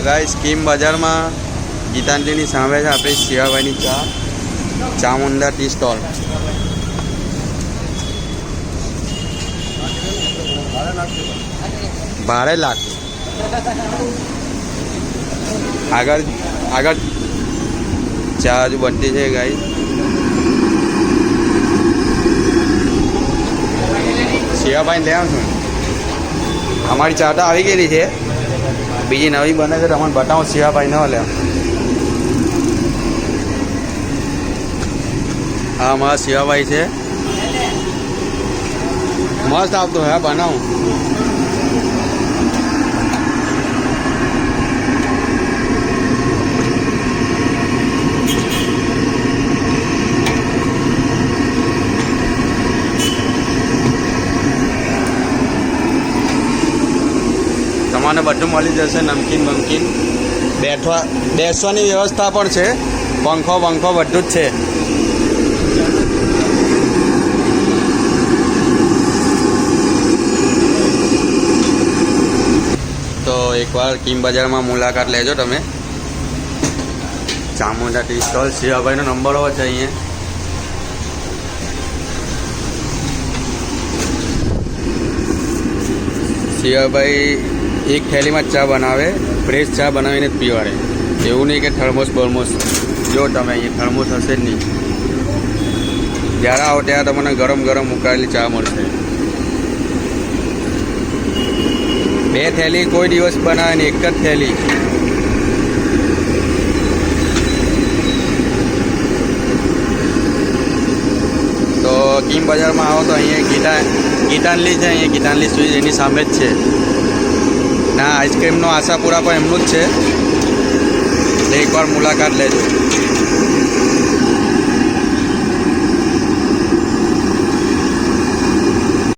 Guys scheme બજારમાં ગીતાંજલિની સામે છે આપણી શિવાભાઈની ચા, ચામુંડા ટી સ્ટોલ. ભાડે લાખ આગળ આગળ ચા હજુ બનતી છે ગાઈ. શિવાભાઈ લે છું. અમારી ચા તો આવી ગયેલી છે, બીજી નવી બને છે તમને બતાવું. શિવાભાઈ ન લે. હા અમારા શિવાભાઈ છે, મસ્ત આવતું હે બનાવું. તમને બધું મળી જશે, નમકીન બમકીન, બેસવાની વ્યવસ્થા પણ છે, પંખો બંખો બધું જ છે. તો એકવાર કિમ બજારમાં મુલાકાત લેજો તમે. ચામુંડા ટી સ્ટોલ, શિવાભાઈનો નંબર હોય છે અહીંયા. શિવાભાઈ એક થેલીમાં ચા બનાવે, ફ્રેશ ચા બનાવીને જ પીવાડે. એવું નહીં કે થર્મોસ બર્મોસ. જો તમે અહીંયા થર્મોસ હશે જ નહીં. જ્યારે આવો ત્યારે તમને ગરમ ગરમ મુકાયેલી ચા મળશે. 2 થેલી કોઈ દિવસ બનાવે ને, એક જ થેલી. તો કિમ બજારમાં આવો તો અહીંયા ગીતાંજલિ છે, અહીંયા ગીતાંજલિ સ્વીટ એની સામે જ છે. ના આઈસ્ક્રીમનો આશાપુરા પણ એમનું જ છે. એકવાર મુલાકાત લેજો.